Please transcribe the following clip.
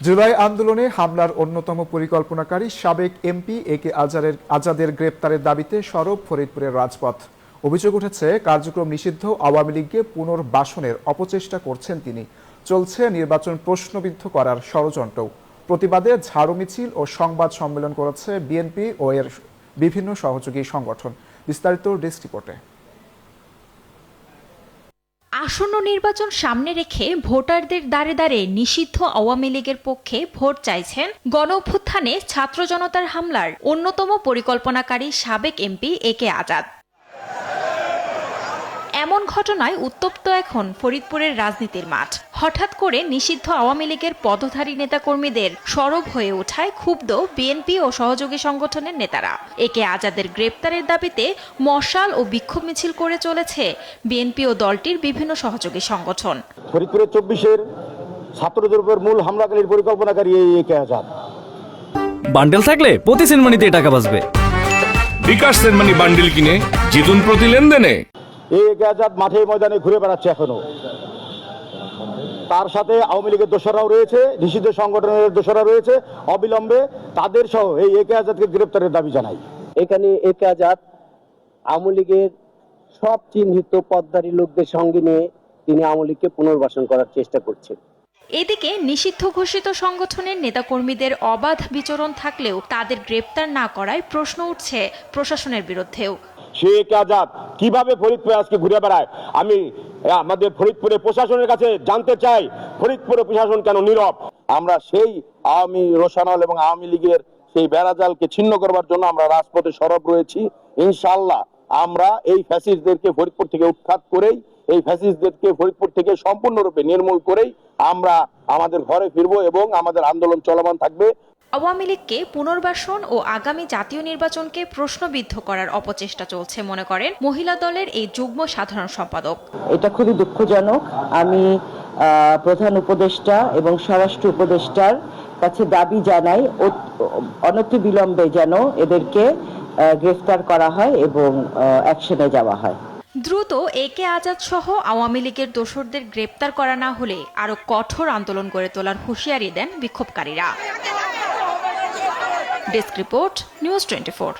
জুলাই আন্দোলনে হামলার অন্যতম পরিকল্পনাকারী সাবেক এমপি একে আজাদের গ্রেপ্তারের দাবিতে সরব ফরিদপুরের রাজপথ। অভিযোগ উঠেছে কার্যক্রম নিষিদ্ধ আওয়ামী লীগকে পুনর্বাসনের অপচেষ্টা করছেন তিনি। চলছে নির্বাচন প্রশ্নবিদ্ধ করার ষড়যন্ত্র। প্রতিবাদে ঝাড়ু মিছিল ও সংবাদ সম্মেলন করেছে বিএনপি ও এর বিভিন্ন সহযোগী সংগঠন। বিস্তারিত ডেস্ক রিপোর্টে। আসন্ন নির্বাচন সামনে রেখে ভোটারদের দ্বারে দ্বারে নিষিদ্ধ আওয়ামী লীগের পক্ষে ভোট চাইছেন গণঅভ্যুত্থানে ছাত্র জনতার হামলার অন্যতম পরিকল্পনাকারী সাবেক এমপি একে আজাদ। এমন ঘটনায় উত্তপ্ত এখন ফরিদপুরের রাজনীতির মাঠ। হঠাৎ করে নিষিদ্ধ আওয়ামী লীগের পদধারী নেতাকর্মীদের সরব হয়ে ওঠায় ক্ষুব্ধ বিএনপি ও সহযোগী সংগঠনের নেতারা। একে আজাদের গ্রেপ্তারের দাবিতে মশাল ও বিক্ষোভ মিছিল করে চলেছে বিএনপি ও দলটির বিভিন্ন সহযোগী সংগঠন। ফরিদপুরের 24-এর ছাত্রদের উপর মূল হামলাকারীর পরিকল্পনাকারী একে আজাদ। বান্ডেল থাকলে প্রতি সেনমানিতে টাকা বাঁচবে। বিকাশ সেনমানি বান্ডেল কিনে জিতুন প্রতি লেনদেনে। একে আজাদ মাঠে ময়দানে ঘুরে বেড়াচ্ছে এখনো। তার সাথে আওয়ামী লীগের দোসররাও রয়েছে, নিষিদ্ধ সংগঠনের দোসররা রয়েছে। অবিলম্বে তাদের সহ এই একে আজাদকে গ্রেপ্তারের দাবি জানাই। এখানে একে আজাদ আওয়ামী লীগের সব চিহ্নিত পদধারী লোকদের সঙ্গে নিয়ে তিনি আওয়ামী লীগকে পুনর্বাসন করার চেষ্টা করছেন। এদিকে নিষিদ্ধ ঘোষিত সংগঠনের নেতাকর্মীদের অবাধ বিচরণ থাকলেও তাদের গ্রেপ্তার না করায় প্রশ্ন উঠছে প্রশাসনের বিরুদ্ধেও। শেখ আজাদ কিভাবে ফরিদপুরে আজকে ঘুরে বেড়ায়? আমি আমাদের ফরিদপুরে প্রশাসনের কাছে জানতে চাই, ফরিদপুরে প্রশাসন কেন নীরব? আমরা সেই আওয়ামী রোশানল এবং আওয়ামী লীগের সেই বেড়াজালকে ছিন্ন করবার জন্য আমরা রাজপথে সরব রয়েছি। ইনশাআল্লাহ আমরা এই ফ্যাসিস্টদেরকে ফরিদপুর থেকে উৎখাত করেই, এই ফ্যাসিস্টদেরকে ফরিদপুর থেকে সম্পূর্ণরূপে নির্মূল করেই আমরা আমাদের ঘরে ফিরবো এবং আমাদের আন্দোলন চলমান থাকবে। আওয়ামী লীগকে পুনর্বাসন ও আগামী জাতীয় নির্বাচনকে প্রশ্নবিদ্ধ করার অপচেষ্টা চলছে মনে করেন মহিলা দলের এই যুগ্ম সাধারণ সম্পাদক। এটা খুবই দুঃখজনক। আমি প্রধান উপদেষ্টা এবং স্বরাষ্ট্র উপদেষ্টার কাছে দাবি জানাই অনতিবিলম্বে যেন এদেরকে গ্রেফতার করা হয় এবং অ্যাকশনে যাওয়া হয়। দ্রুত একে আজাদ সহ আওয়ামী লীগের দোসরদের গ্রেপ্তার করা না হলে আরো কঠোর আন্দোলন গড়ে তোলার হুঁশিয়ারি দেন বিক্ষোভকারীরা। Desk report, news 24।